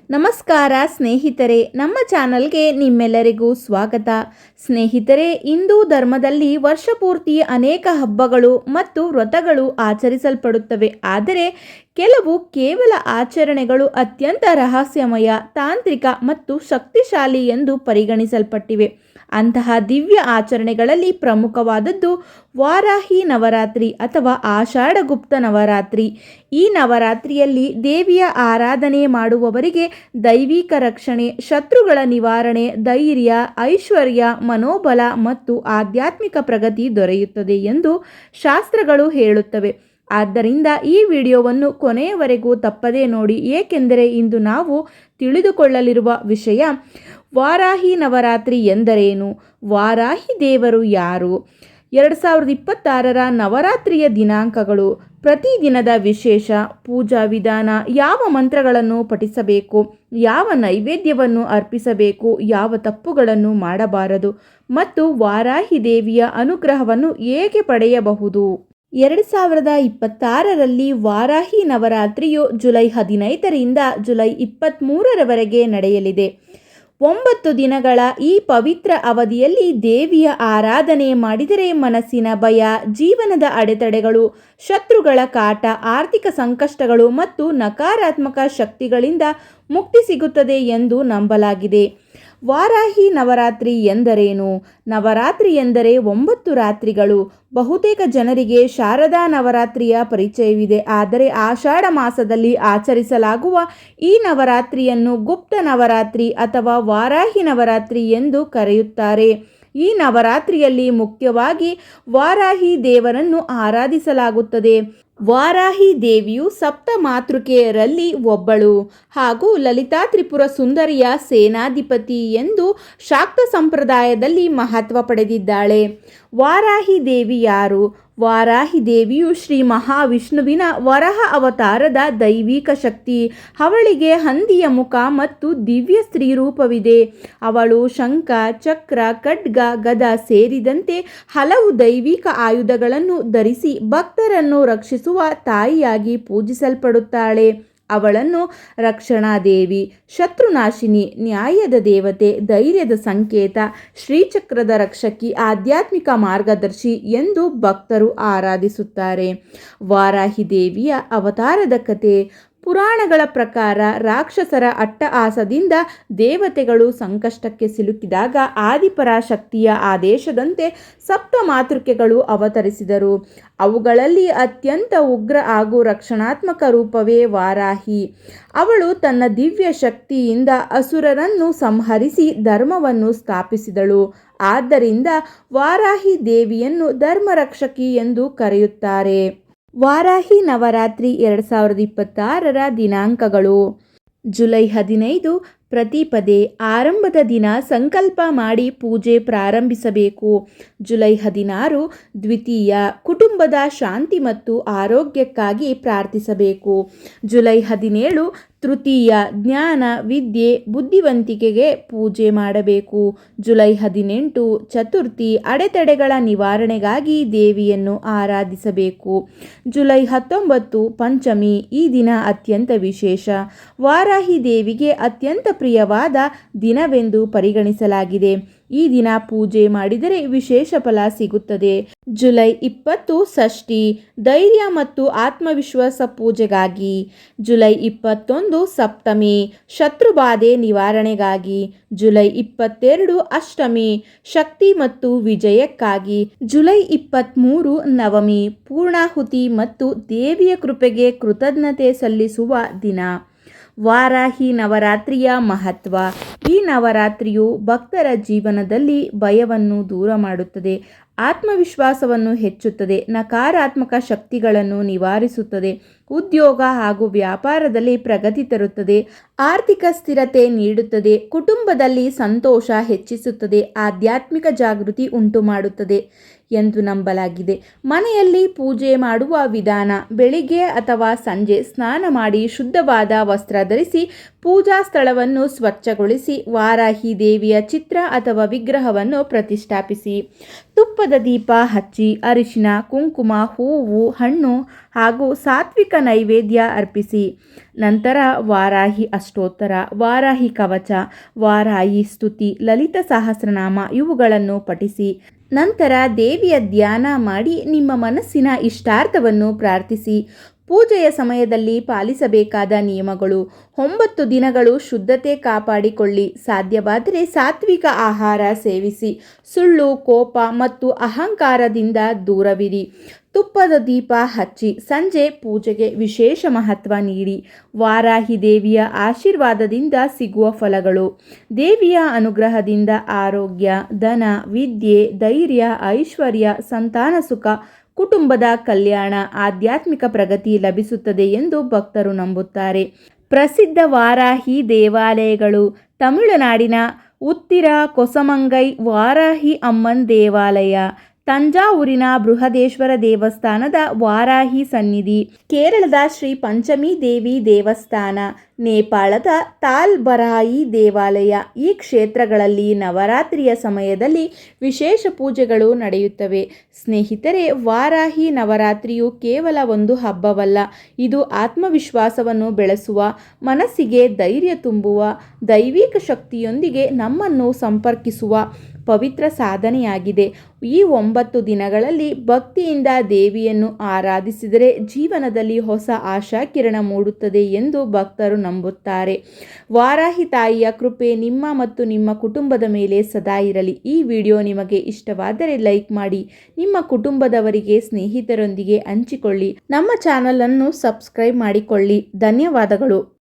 ನಮಸ್ಕಾರ ಸ್ನೇಹಿತರೆ, ನಮ್ಮ ಚಾನಲ್ಗೆ ನಿಮ್ಮೆಲ್ಲರಿಗೂ ಸ್ವಾಗತ. ಸ್ನೇಹಿತರೆ, ಹಿಂದೂ ಧರ್ಮದಲ್ಲಿ ವರ್ಷಪೂರ್ತಿ ಅನೇಕ ಹಬ್ಬಗಳು ಮತ್ತು ವ್ರತಗಳು ಆಚರಿಸಲ್ಪಡುತ್ತವೆ. ಆದರೆ ಕೆಲವು ಕೇವಲ ಆಚರಣೆಗಳು ಅತ್ಯಂತ ರಹಸ್ಯಮಯ, ತಾಂತ್ರಿಕ ಮತ್ತು ಶಕ್ತಿಶಾಲಿ ಎಂದು ಪರಿಗಣಿಸಲ್ಪಟ್ಟಿವೆ. ಅಂತಹ ದಿವ್ಯ ಆಚರಣೆಗಳಲ್ಲಿ ಪ್ರಮುಖವಾದದ್ದು ವಾರಾಹಿ ನವರಾತ್ರಿ ಅಥವಾ ಆಷಾಢಗುಪ್ತ ನವರಾತ್ರಿ. ಈ ನವರಾತ್ರಿಯಲ್ಲಿ ದೇವಿಯ ಆರಾಧನೆ ಮಾಡುವವರಿಗೆ ದೈವಿಕ ರಕ್ಷಣೆ, ಶತ್ರುಗಳ ನಿವಾರಣೆ, ಧೈರ್ಯ, ಐಶ್ವರ್ಯ, ಮನೋಬಲ ಮತ್ತು ಆಧ್ಯಾತ್ಮಿಕ ಪ್ರಗತಿ ದೊರೆಯುತ್ತದೆ ಎಂದು ಶಾಸ್ತ್ರಗಳು ಹೇಳುತ್ತವೆ. ಆದ್ದರಿಂದ ಈ ವಿಡಿಯೋವನ್ನು ಕೊನೆಯವರೆಗೂ ತಪ್ಪದೇ ನೋಡಿ, ಏಕೆಂದರೆ ಇಂದು ನಾವು ತಿಳಿದುಕೊಳ್ಳಲಿರುವ ವಿಷಯ ವಾರಾಹಿ ನವರಾತ್ರಿ ಎಂದರೇನು, ವಾರಾಹಿ ದೇವರು ಯಾರು, 2026ರ ನವರಾತ್ರಿಯ ದಿನಾಂಕಗಳು, ಪ್ರತಿದಿನದ ವಿಶೇಷ ಪೂಜಾ ವಿಧಾನ, ಯಾವ ಮಂತ್ರಗಳನ್ನು ಪಠಿಸಬೇಕು, ಯಾವ ನೈವೇದ್ಯವನ್ನು ಅರ್ಪಿಸಬೇಕು, ಯಾವ ತಪ್ಪುಗಳನ್ನು ಮಾಡಬಾರದು ಮತ್ತು ವಾರಾಹಿ ದೇವಿಯ ಅನುಗ್ರಹವನ್ನು ಹೇಗೆ ಪಡೆಯಬಹುದು. 2026ರಲ್ಲಿ ವಾರಾಹಿ ನವರಾತ್ರಿಯು ಜುಲೈ 15ರಿಂದ ಜುಲೈ 23ರವರೆಗೆ ನಡೆಯಲಿದೆ. 9 ದಿನಗಳ ಈ ಪವಿತ್ರ ಅವಧಿಯಲ್ಲಿ ದೇವಿಯ ಆರಾಧನೆ ಮಾಡಿದರೆ ಮನಸ್ಸಿನ ಭಯ, ಜೀವನದ ಅಡೆತಡೆಗಳು, ಶತ್ರುಗಳ ಕಾಟ, ಆರ್ಥಿಕ ಸಂಕಷ್ಟಗಳು ಮತ್ತು ನಕಾರಾತ್ಮಕ ಶಕ್ತಿಗಳಿಂದ ಮುಕ್ತಿ ಸಿಗುತ್ತದೆ ಎಂದು ನಂಬಲಾಗಿದೆ. ವಾರಾಹಿ ನವರಾತ್ರಿ ಎಂದರೇನು? ನವರಾತ್ರಿ ಎಂದರೆ 9 ರಾತ್ರಿಗಳು. ಬಹುತೇಕ ಜನರಿಗೆ ಶಾರದಾ ನವರಾತ್ರಿಯ ಪರಿಚಯವಿದೆ, ಆದರೆ ಆಷಾಢ ಮಾಸದಲ್ಲಿ ಆಚರಿಸಲಾಗುವ ಈ ನವರಾತ್ರಿಯನ್ನು ಗುಪ್ತ ನವರಾತ್ರಿ ಅಥವಾ ವಾರಾಹಿ ನವರಾತ್ರಿ ಎಂದು ಕರೆಯುತ್ತಾರೆ. ಈ ನವರಾತ್ರಿಯಲ್ಲಿ ಮುಖ್ಯವಾಗಿ ವಾರಾಹಿ ದೇವರನ್ನು ಆರಾಧಿಸಲಾಗುತ್ತದೆ. ವಾರಾಹಿ ದೇವಿಯು ಸಪ್ತ ಮಾತೃಕೆಯರಲ್ಲಿ ಒಬ್ಬಳು ಹಾಗೂ ಲಲಿತಾ ತ್ರಿಪುರ ಸುಂದರಿಯ ಸೇನಾಧಿಪತಿ ಎಂದು ಶಾಕ್ತ ಸಂಪ್ರದಾಯದಲ್ಲಿ ಮಹತ್ವ ಪಡೆದಿದ್ದಾಳೆ. ವಾರಾಹಿ ದೇವಿ ಯಾರು? ವಾರಾಹಿ ದೇವಿಯು ಶ್ರೀ ಮಹಾವಿಷ್ಣುವಿನ ವರಹ ಅವತಾರದ ದೈವಿಕ ಶಕ್ತಿ. ಅವಳಿಗೆ ಹಂದಿಯ ಮುಖ ಮತ್ತು ದಿವ್ಯ ಸ್ತ್ರೀ ರೂಪವಿದೆ. ಅವಳು ಶಂಖ, ಚಕ್ರ, ಖಡ್ಗ, ಗದ ಸೇರಿದಂತೆ ಹಲವು ದೈವಿಕ ಆಯುಧಗಳನ್ನು ಧರಿಸಿ ಭಕ್ತರನ್ನು ರಕ್ಷಿಸುವ ತಾಯಿಯಾಗಿ ಪೂಜಿಸಲ್ಪಡುತ್ತಾಳೆ. ಅವಳನ್ನು ರಕ್ಷಣಾ ದೇವಿ, ಶತ್ರುನಾಶಿನಿ, ನ್ಯಾಯದ ದೇವತೆ, ಧೈರ್ಯದ ಸಂಕೇತ, ಶ್ರೀಚಕ್ರದ ರಕ್ಷಕಿ, ಆಧ್ಯಾತ್ಮಿಕ ಮಾರ್ಗದರ್ಶಿ ಎಂದು ಭಕ್ತರು ಆರಾಧಿಸುತ್ತಾರೆ. ವಾರಾಹಿ ದೇವಿಯ ಅವತಾರದ ಕಥೆ. ಪುರಾಣಗಳ ಪ್ರಕಾರ ರಾಕ್ಷಸರ ಅಟ್ಟಹಾಸದಿಂದ ದೇವತೆಗಳು ಸಂಕಷ್ಟಕ್ಕೆ ಸಿಲುಕಿದಾಗ ಆದಿಪರಾಶಕ್ತಿಯ ಆದೇಶದಂತೆ ಸಪ್ತ ಮಾತೃಕೆಗಳು ಅವತರಿಸಿದರು. ಅವುಗಳಲ್ಲಿ ಅತ್ಯಂತ ಉಗ್ರ ಹಾಗೂ ರಕ್ಷಣಾತ್ಮಕ ರೂಪವೇ ವಾರಾಹಿ. ಅವಳು ತನ್ನ ದಿವ್ಯ ಶಕ್ತಿಯಿಂದ ಅಸುರರನ್ನು ಸಂಹರಿಸಿ ಧರ್ಮವನ್ನು ಸ್ಥಾಪಿಸಿದಳು. ಆದ್ದರಿಂದ ವಾರಾಹಿ ದೇವಿಯನ್ನು ಧರ್ಮರಕ್ಷಕಿ ಎಂದು ಕರೆಯುತ್ತಾರೆ. ವಾರಾಹಿ ನವರಾತ್ರಿ 2026ರ ದಿನಾಂಕಗಳು. ಜುಲೈ 15 ಪ್ರತಿಪದೆ. ಆರಂಭದ ದಿನ ಸಂಕಲ್ಪ ಮಾಡಿ ಪೂಜೆ ಪ್ರಾರಂಭಿಸಬೇಕು. ಜುಲೈ 16 ದ್ವಿತೀಯ. ಕುಟುಂಬದ ಶಾಂತಿ ಮತ್ತು ಆರೋಗ್ಯಕ್ಕಾಗಿ ಪ್ರಾರ್ಥಿಸಬೇಕು. ಜುಲೈ 17 ತೃತೀಯ. ಜ್ಞಾನ, ವಿದ್ಯೆ, ಬುದ್ಧಿವಂತಿಕೆಗೆ ಪೂಜೆ ಮಾಡಬೇಕು. ಜುಲೈ 18 ಚತುರ್ಥಿ. ಅಡೆತಡೆಗಳ ನಿವಾರಣೆಗಾಗಿ ದೇವಿಯನ್ನು ಆರಾಧಿಸಬೇಕು. ಜುಲೈ 19 ಪಂಚಮಿ. ಈ ದಿನ ಅತ್ಯಂತ ವಿಶೇಷ. ವಾರಾಹಿ ದೇವಿಗೆ ಅತ್ಯಂತ ಪ್ರಿಯವಾದ ದಿನವೆಂದು ಪರಿಗಣಿಸಲಾಗಿದೆ. ಈ ದಿನ ಪೂಜೆ ಮಾಡಿದರೆ ವಿಶೇಷ ಫಲ ಸಿಗುತ್ತದೆ. ಜುಲೈ 20 ಷಷ್ಠಿ. ಧೈರ್ಯ ಮತ್ತು ಆತ್ಮವಿಶ್ವಾಸ ಪೂಜೆಗಾಗಿ. ಜುಲೈ 21 ಸಪ್ತಮಿ. ಶತ್ರುಬಾಧೆ ನಿವಾರಣೆಗಾಗಿ. ಜುಲೈ 22 ಅಷ್ಟಮಿ. ಶಕ್ತಿ ಮತ್ತು ವಿಜಯಕ್ಕಾಗಿ. ಜುಲೈ 23 ನವಮಿ. ಪೂರ್ಣಾಹುತಿ ಮತ್ತು ದೇವಿಯ ಕೃಪೆಗೆ ಕೃತಜ್ಞತೆ ಸಲ್ಲಿಸುವ ದಿನ. ವಾರಾಹಿ ನವರಾತ್ರಿಯ ಮಹತ್ವ. ಈ ನವರಾತ್ರಿಯು ಭಕ್ತರ ಜೀವನದಲ್ಲಿ ಭಯವನ್ನು ದೂರ ಮಾಡುತ್ತದೆ, ಆತ್ಮವಿಶ್ವಾಸವನ್ನು ಹೆಚ್ಚುತ್ತದೆ, ನಕಾರಾತ್ಮಕ ಶಕ್ತಿಗಳನ್ನು ನಿವಾರಿಸುತ್ತದೆ, ಉದ್ಯೋಗ ಹಾಗೂ ವ್ಯಾಪಾರದಲ್ಲಿ ಪ್ರಗತಿ ತರುತ್ತದೆ, ಆರ್ಥಿಕ ಸ್ಥಿರತೆ ನೀಡುತ್ತದೆ, ಕುಟುಂಬದಲ್ಲಿ ಸಂತೋಷ ಹೆಚ್ಚಿಸುತ್ತದೆ, ಆಧ್ಯಾತ್ಮಿಕ ಜಾಗೃತಿ ಉಂಟುಮಾಡುತ್ತದೆ. ಎಂದು ನಂಬಲಾಗಿದೆ. ಮನೆಯಲ್ಲಿ ಪೂಜೆ ಮಾಡುವ ವಿಧಾನ: ಬೆಳಿಗ್ಗೆ ಅಥವಾ ಸಂಜೆ ಸ್ನಾನ ಮಾಡಿ ಶುದ್ಧವಾದ ವಸ್ತ್ರ ಧರಿಸಿ ಪೂಜಾ ಸ್ಥಳವನ್ನು ಸ್ವಚ್ಛಗೊಳಿಸಿ ವಾರಾಹಿ ದೇವಿಯ ಚಿತ್ರ ಅಥವಾ ವಿಗ್ರಹವನ್ನು ಪ್ರತಿಷ್ಠಾಪಿಸಿ. ತುಪ್ಪದ ದೀಪ ಹಚ್ಚಿ ಅರಿಶಿನ, ಕುಂಕುಮ, ಹೂವು, ಹಣ್ಣು ಹಾಗೂ ಸಾತ್ವಿಕ ನೈವೇದ್ಯ ಅರ್ಪಿಸಿ. ನಂತರ ವಾರಾಹಿ ಅಷ್ಟೋತ್ತರ, ವಾರಾಹಿ ಕವಚ, ವಾರಾಹಿ ಸ್ತುತಿ, ಲಲಿತ ಸಹಸ್ರನಾಮ ಇವುಗಳನ್ನು ಪಠಿಸಿ. ನಂತರ ದೇವಿಯ ಧ್ಯಾನ ಮಾಡಿ ನಿಮ್ಮ ಮನಸ್ಸಿನ ಇಷ್ಟಾರ್ಥವನ್ನು ಪ್ರಾರ್ಥಿಸಿ. ಪೂಜೆಯ ಸಮಯದಲ್ಲಿ ಪಾಲಿಸಬೇಕಾದ ನಿಯಮಗಳು: 9 ದಿನಗಳು ಶುದ್ಧತೆ ಕಾಪಾಡಿಕೊಳ್ಳಿ. ಸಾಧ್ಯವಾದರೆ ಸಾತ್ವಿಕ ಆಹಾರ ಸೇವಿಸಿ. ಸುಳ್ಳು, ಕೋಪ ಮತ್ತು ಅಹಂಕಾರದಿಂದ ದೂರವಿರಿ. ತುಪ್ಪದ ದೀಪ ಹಚ್ಚಿ ಸಂಜೆ ಪೂಜೆಗೆ ವಿಶೇಷ ಮಹತ್ವ ನೀಡಿ. ವಾರಾಹಿ ದೇವಿಯ ಆಶೀರ್ವಾದದಿಂದ ಸಿಗುವ ಫಲಗಳು: ದೇವಿಯ ಅನುಗ್ರಹದಿಂದ ಆರೋಗ್ಯ, ಧನ, ವಿದ್ಯೆ, ಧೈರ್ಯ, ಐಶ್ವರ್ಯ, ಸಂತಾನ ಸುಖ, ಕುಟುಂಬದ ಕಲ್ಯಾಣ, ಆಧ್ಯಾತ್ಮಿಕ ಪ್ರಗತಿ ಲಭಿಸುತ್ತದೆ ಎಂದು ಭಕ್ತರು ನಂಬುತ್ತಾರೆ. ಪ್ರಸಿದ್ಧ ವಾರಾಹಿ ದೇವಾಲಯಗಳು: ತಮಿಳುನಾಡಿನ ಉತ್ತಿರ ಕೊಸಮಂಗೈ ವಾರಾಹಿ ಅಮ್ಮನ್ ದೇವಾಲಯ, ತಂಜಾವೂರಿನ ಬೃಹದೇಶ್ವರ ದೇವಸ್ಥಾನದ ವಾರಾಹಿ ಸನ್ನಿಧಿ, ಕೇರಳದ ಶ್ರೀ ಪಂಚಮಿ ದೇವಿ ದೇವಸ್ಥಾನ, ನೇಪಾಳದ ತಾಲ್ಬರಾಯಿ ದೇವಾಲಯ. ಈ ಕ್ಷೇತ್ರಗಳಲ್ಲಿ ನವರಾತ್ರಿಯ ಸಮಯದಲ್ಲಿ ವಿಶೇಷ ಪೂಜೆಗಳು ನಡೆಯುತ್ತವೆ. ಸ್ನೇಹಿತರೆ, ವಾರಾಹಿ ನವರಾತ್ರಿಯು ಕೇವಲ ಒಂದು ಹಬ್ಬವಲ್ಲ, ಇದು ಆತ್ಮವಿಶ್ವಾಸವನ್ನು ಬೆಳೆಸುವ, ಮನಸ್ಸಿಗೆ ಧೈರ್ಯ ತುಂಬುವ, ದೈವಿಕ ಶಕ್ತಿಯೊಂದಿಗೆ ನಮ್ಮನ್ನು ಸಂಪರ್ಕಿಸುವ ಪವಿತ್ರ ಸಾಧನೆಯಾಗಿದೆ. ಈ 9 ದಿನಗಳಲ್ಲಿ ಭಕ್ತಿಯಿಂದ ದೇವಿಯನ್ನು ಆರಾಧಿಸಿದರೆ ಜೀವನದಲ್ಲಿ ಹೊಸ ಆಶಾಕಿರಣ ಮೂಡುತ್ತದೆ ಎಂದು ಭಕ್ತರು ನಂಬುತ್ತಾರೆ. ವಾರಾಹಿ ತಾಯಿಯ ಕೃಪೆ ನಿಮ್ಮ ಮತ್ತು ನಿಮ್ಮ ಕುಟುಂಬದ ಮೇಲೆ ಸದಾ ಇರಲಿ. ಈ ವಿಡಿಯೋ ನಿಮಗೆ ಇಷ್ಟವಾದರೆ ಲೈಕ್ ಮಾಡಿ, ನಿಮ್ಮ ಕುಟುಂಬದವರಿಗೆ, ಸ್ನೇಹಿತರೊಂದಿಗೆ ಹಂಚಿಕೊಳ್ಳಿ. ನಮ್ಮ ಚಾನಲ್ ಅನ್ನು ಸಬ್ಸ್ಕ್ರೈಬ್ ಮಾಡಿಕೊಳ್ಳಿ. ಧನ್ಯವಾದಗಳು.